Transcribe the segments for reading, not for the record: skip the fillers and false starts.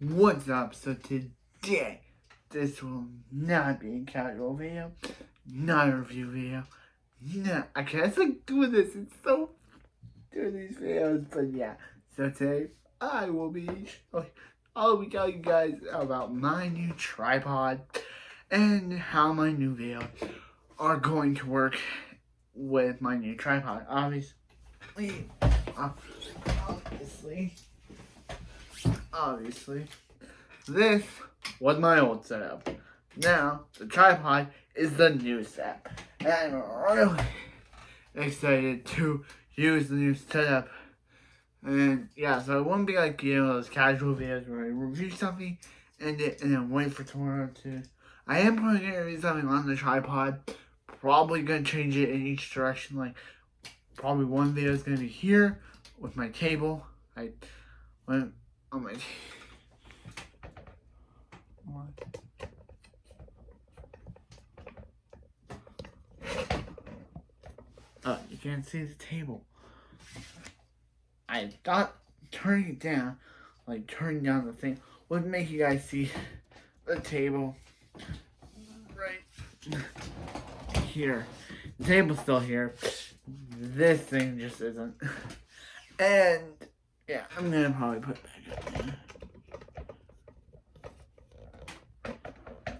What's up? So today, this will not be a casual video, not a review video. No, I can't like doing this. It's so doing these videos, but yeah. So today, I'll be telling you guys about my new tripod and how my new videos are going to work with my new tripod. Obviously, this was my old setup. Now, the tripod is the new setup. And I'm really excited to use the new setup. And yeah, so it won't be like, those casual videos where I review something and then wait for tomorrow to. I am probably going to review something on the tripod. Probably going to change it in each direction. Like, probably one video is going to be here with my table. I went on my. You can't see the table. I thought turning it down, like turning down the thing, would make you guys see the table right here. The table's still here. This thing just isn't. And yeah, I'm gonna probably put it back up there.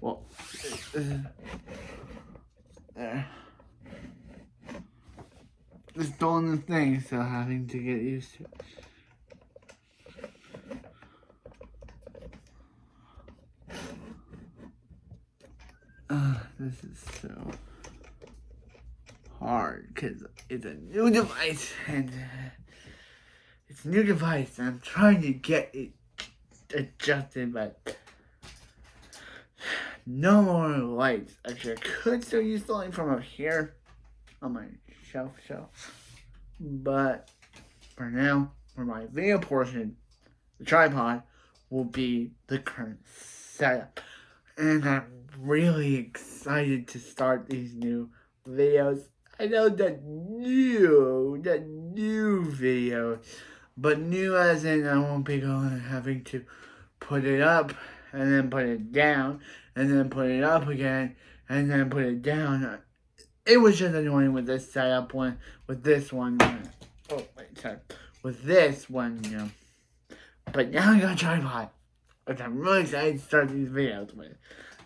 Well, there. Just doing the thing, so having to get used to it. This is so hard because it's a new device and I'm trying to get it adjusted, but no more lights. Actually, I could still use the light from up here on my shelf, but for now, for my video portion, the tripod will be the current setup, and I'm really excited to start these new videos. I know that new video, but new as in I won't be having to put it up and then put it down and then put it up again and then put it down. It was just annoying with this setup with this one. With this one, But now I got a tripod, which I'm really excited to start these videos with.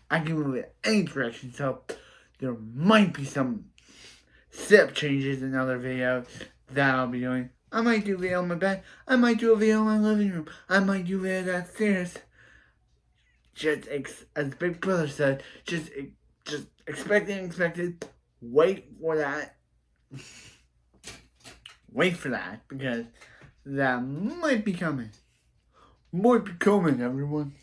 I can move it any direction, so there might be some step changes in other videos that I'll be doing. I might do a video on my bed. I might do a video in my living room. I might do a video downstairs. Just as Big Brother said, just expect the unexpected. Wait for that. Wait for that, because that might be coming. Might be coming, everyone.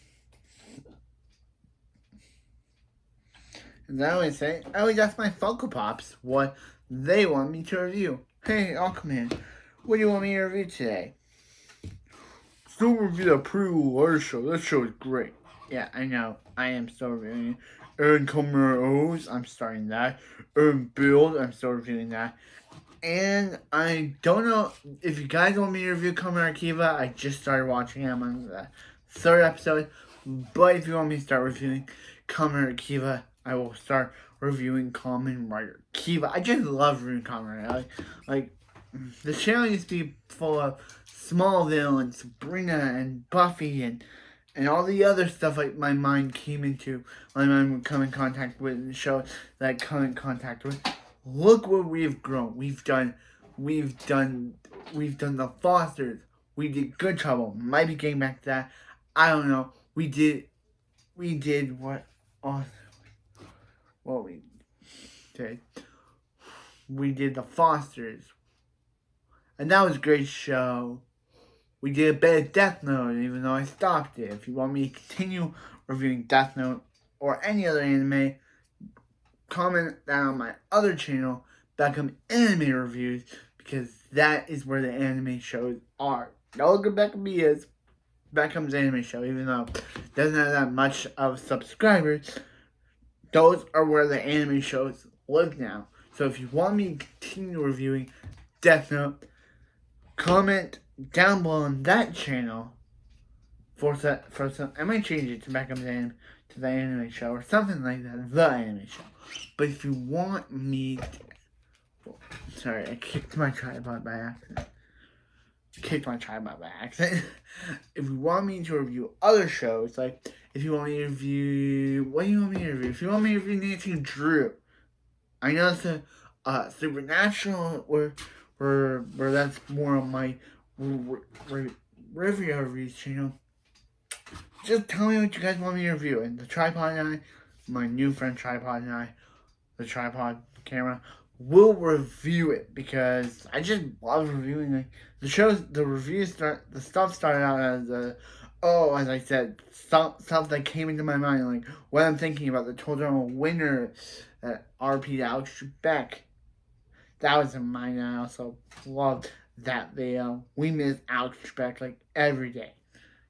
As I always say, I always ask my Funko Pops what they want me to review. Hey, Aquaman, what do you want me to review today? Still review the pre-war show. That show is great. Yeah, I know. I am still reviewing it. And Camera O's, I'm starting that. And Build, I'm still reviewing that. And I don't know if you guys want me to review Kamen Kiva. I just started watching it. I'm on the third episode. But if you want me to start reviewing Kamen Kiva, I will start reviewing Kamen Rider Kiva. I just love reviewing Kamen Rider. Like the channel used to be full of Smallville and Sabrina and Buffy and all the other stuff like my mind came into, my mind would come in contact with, and shows that I come in contact with. Look what we've grown. We've done the Fosters. We did Good Trouble. Might be getting back to that. I don't know. We did what? What we did. We did the Fosters. And that was a great show. We did a bit of Death Note, even though I stopped it. If you want me to continue reviewing Death Note or any other anime, comment down on my other channel, Beckham Anime Reviews, because that is where the anime shows are. Don't look at Beckham is Beckham's Anime Show, even though it doesn't have that much of subscribers. Those are where the anime shows live now. So if you want me to continue reviewing Death Note, comment down below on that channel I might change it to back up to the anime show or something like that. The anime show. But if you want me sorry, I kicked my tripod by accident. If you want me to review other shows, like if you want me to review, what do you want me to review? If you want me to review Nancy Drew, I know it's a Supernatural where that's more on my review reviews channel. Just tell me what you guys want me to review. And the Tripod and I, my new friend Tripod and I, the tripod camera, will review it because I just love reviewing it. The shows, the stuff started out as as I said, stuff that came into my mind, like what I'm thinking about, the total winner, RP Alex Beck. That was in mine, and I also loved that video. We miss Alex Beck like every day.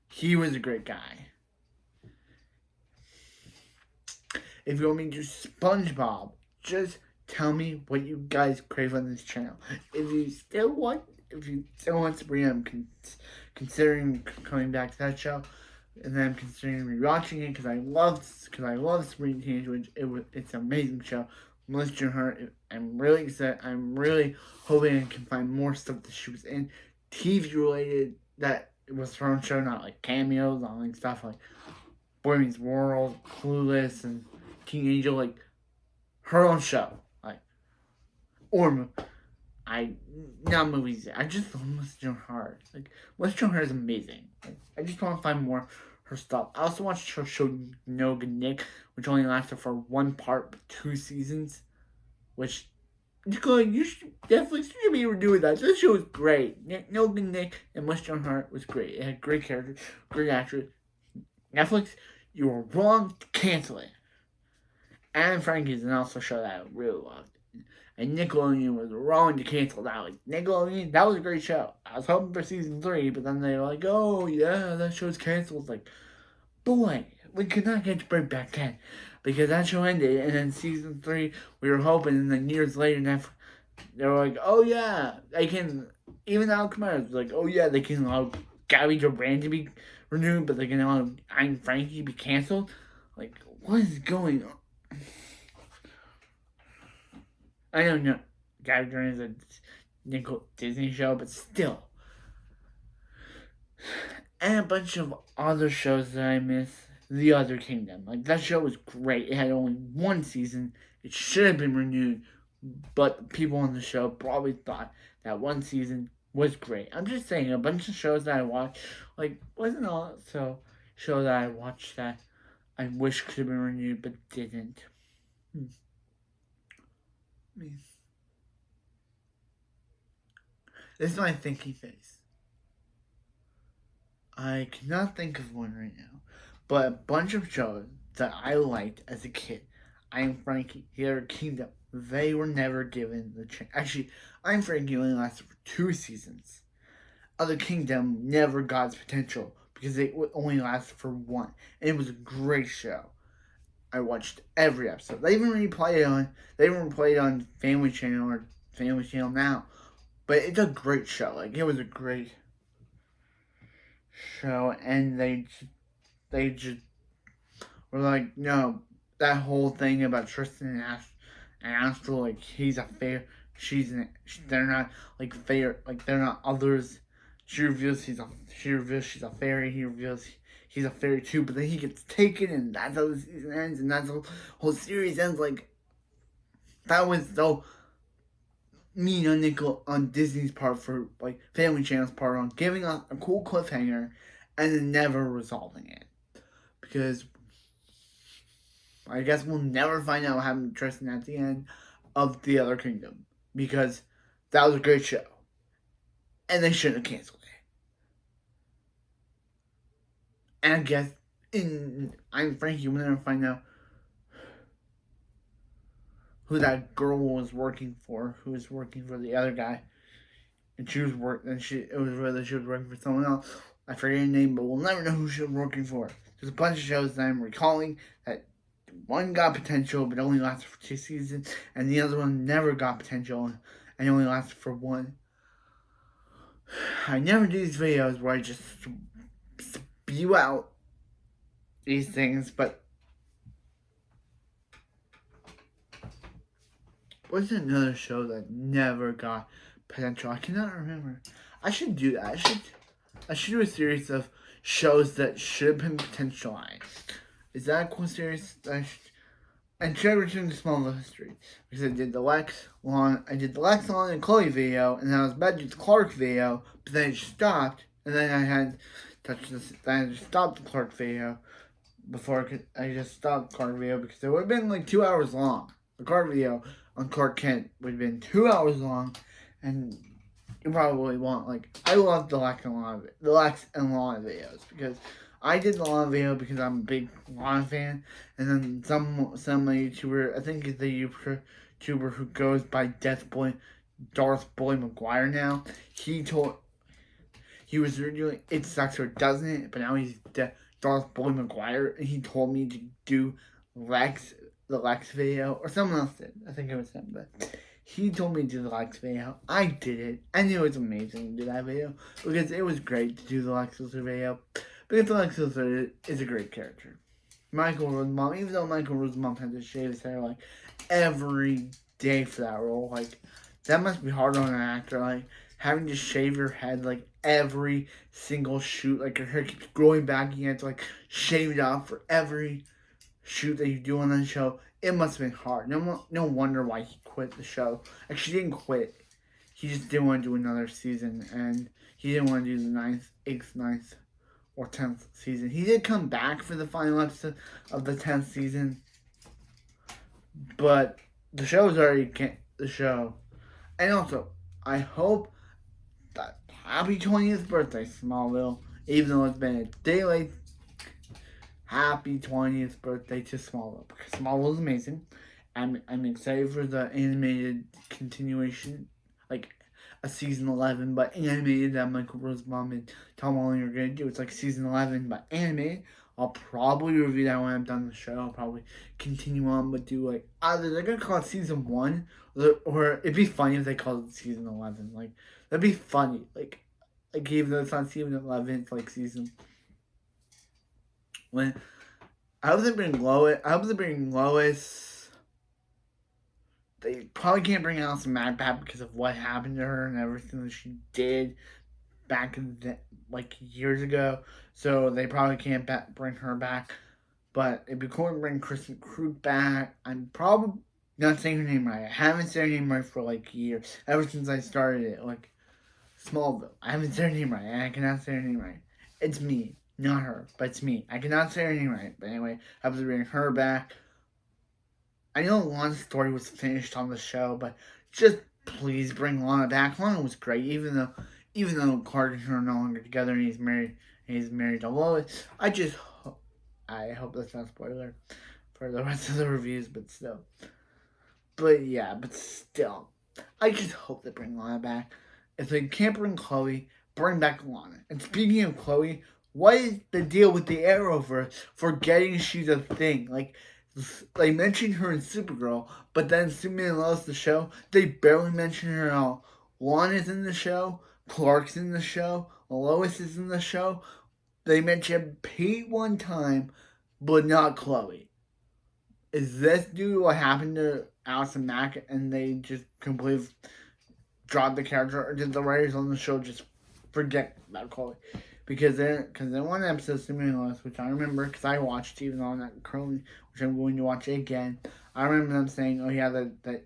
He was a great guy. If you want me to do SpongeBob, just tell me what you guys crave on this channel. If you still want Sabrina, I'm considering coming back to that show, and then I'm considering rewatching it because I love Sabrina Teenage Witch. It's an amazing show. Melissa Joan Hart, I'm really excited. I'm really hoping I can find more stuff that she was in, TV related, that it was her own show, not like cameos on like stuff like Boy Meets World, Clueless, and Teen Angel, like her own show, like, or not movies. I just love Melissa Joan Hart. Like Melissa Joan Hart is amazing. Like, I just want to find more her stuff. I also watched her show No Good Nick, which only lasted for one part, but 2 seasons, which you should definitely be redoing that. This show was great. No Good Nick and Melissa Joan Hart was great. It had great characters, great actors. Netflix, you were wrong to cancel it. Anne Frank is also a show that I really loved. And Nickelodeon was wrong to cancel that. Like, Nickelodeon, that was a great show. I was hoping for season 3, but then they were like, oh, yeah, that show's canceled. Like, boy, we could not get to bring back 10. Because that show ended, and then season 3, we were hoping, and then years later, they were like, oh, yeah, they can, even Al Kamara was like, oh, yeah, they can allow Gabby Duran to be renewed, but they can allow Anne Frankie to be canceled. Like, what is going on? I don't know. Gabby Duran is a Disney show, but still. And a bunch of other shows that I miss. The Other Kingdom. Like, that show was great. It had only 1 season. It should have been renewed. But people on the show probably thought that 1 season was great. I'm just saying, a bunch of shows that I watched, like, wasn't also show that I watched that I wish could have been renewed, but didn't. This is my thinking face. I cannot think of one right now, but a bunch of shows that I liked as a kid. I Am Frankie, The Other Kingdom, they were never given the chance. Actually, I Am Frankie only lasted for 2 seasons. Other Kingdom never got its potential because it only lasted for 1. And it was a great show. I watched every episode. They even replayed it on Family Channel or Family Channel Now. But it's a great show. Like, it was a great show, and they just were like, no, that whole thing about Tristan and Astral, like, he's a fair, they're not like fair, like they're not others. She reveals she's a fairy. He reveals he's a fairy too, but then he gets taken, and that's how the season ends, and that's how the whole series ends. Like, that was so mean on Disney's part, for like Family Channel's part, on giving us a cool cliffhanger and then never resolving it. Because I guess we'll never find out what happened to Tristan at the end of The Other Kingdom, because that was a great show and they shouldn't have canceled it. And I guess in I'm Frankie, we'll never find out who that girl was working for, who was working for the other guy, and she was working for someone else. I forget her name, but we'll never know who she was working for. There's a bunch of shows that I'm recalling that one got potential, but only lasted for 2 seasons, and the other one never got potential and only lasted for 1. I never do these videos where I just spew view out these things, but what's another show that never got potential? I cannot remember. I should do that. I should do a series of shows that should have been potentialized. Is that a cool series? And should I return to Smallville history? Because I did the Lex, Lon, and Chloe video, and then I was about to do the Clark video, but then it stopped, and then I had touched this. Then I just stopped the Clark video before I just stopped the Clark video because it would have been like 2 hours long. The Clark video on Clark Kent would have been 2 hours long, and you probably want I love the Lex and Lana videos because I did the Lana video because I'm a big Lana fan, and then some YouTuber, I think it's the YouTuber who goes by Darth Boy McGuire now. He was doing It Sucks or Doesn't It, but now he's Darth Boy McGuire, and he told me to do the Lex video, or someone else did. I think it was him, but he told me to do the Lex video. I did it. I knew it was amazing to do that video because it was great to do the Lex Luthor video. Because Lex Luthor is a great character. Michael Rosenbaum, even though Michael Rosenbaum had to shave his hair every day for that role, that must be hard on an actor, having to shave your head every single shoot, your hair keeps growing back, you have to shave it off for every shoot that you do on the show. It must have been hard. No wonder why he quit the show. Actually, he didn't quit. He just didn't want to do another season, and he didn't want to do the 9th or 10th season. He did come back for the final episode of the 10th season, but the show's already the show. And also, I hope that happy 20th birthday, Smallville, even though it's been a day late. Happy 20th birthday to Smallville, because Smallville is amazing. I'm excited for the animated continuation, a season 11, but animated that Michael Rosenbaum and Tom Welling are going to do. It's season 11, but animated. I'll probably review that when I'm done the show. I'll probably continue on, but do either they're going to call it season 1, or it'd be funny if they called it season 11. That'd be funny. Even though it's not season 11, it's season. I hope they bring Lois. They probably can't bring Allison Mack back because of what happened to her and everything that she did back in years ago. So they probably can't bring her back. But it'd be cool to bring Kristen Krug back. I'm probably not saying her name right. I haven't said her name right for years. Ever since I started it, Smallville. I haven't said her name right, and I cannot say her name right. It's me. Not her, but it's me. I cannot say her name right. But anyway, I have to bring her back. I know Lana's story was finished on the show, but just please bring Lana back. Lana was great, even though Clark and her are no longer together and he's married to Lois. I hope that's not a spoiler for the rest of the reviews, but still. But still. I just hope they bring Lana back. If they can't bring Chloe, bring back Lana. And speaking of Chloe, what is the deal with the Arrowverse forgetting she's a thing? They mention her in Supergirl, but then Superman loves the show. They barely mention her at all. Lana's in the show, Clark's in the show, Lois is in the show. They mention Pete one time, but not Chloe. Is this due to what happened to Allison Mack and they just completely dropped the character, or did the writers on the show just forget about Chloe? Because in one episode of Superman and Lois, which I remember because I watched, even though I'm not currently, which I'm going to watch it again, I remember them saying, oh yeah, that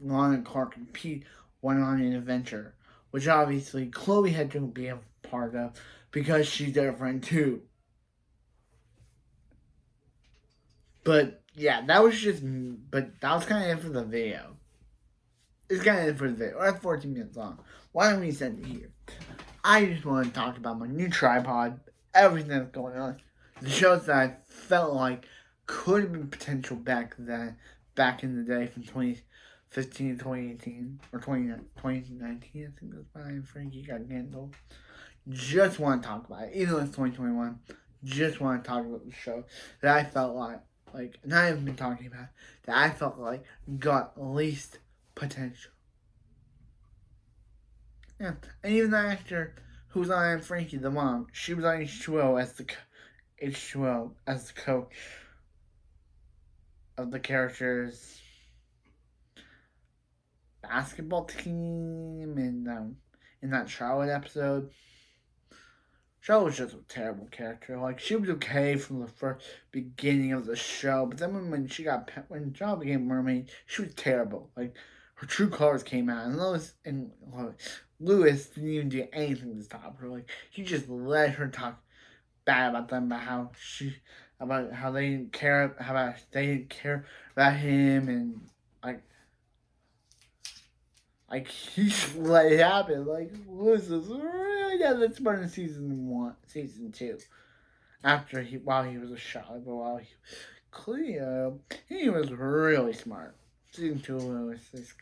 Lana and Clark and Pete went on an adventure, which obviously Chloe had to be a part of because she's their friend too. But yeah, that was kind of it for the video. It's kind of it for the video. That's 14 minutes long. Why don't we send it here? I just want to talk about my new tripod, everything that's going on. The shows that I felt like could have been potential back in the day from 2015 to 2018, or 2019, I think that's when Frankie got canceled. Just want to talk about it, even though it's 2021. Just want to talk about the show that I felt not even been talking about, that I felt like got least potential. Yeah, and even the actor who was on Frankie the mom. She was on H2O as the coach of the characters' basketball team in that Charlotte episode. Charlotte was just a terrible character. Like, she was okay from the first beginning of the show, but then when Charlotte became mermaid, she was terrible. Like, her true colors came out, and Lewis didn't even do anything to stop her. Like, he just let her talk bad about them, about how they didn't care about him, and like he just let it happen. Like, Lewis was really that's part of season 2. While he was a child, but while he was Cleo, he was really smart. Season 2 Lewis is,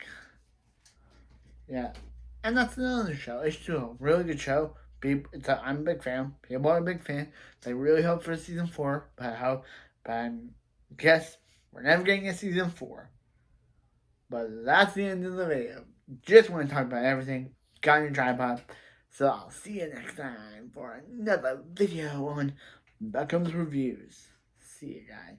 yeah, and that's another show. It's still a really good show. I'm a big fan. People are a big fan. They really hope for season 4, but I guess we're never getting a season 4. But that's the end of the video. Just want to talk about everything. Got your tripod. So I'll see you next time for another video on Beckham's Reviews. See you guys.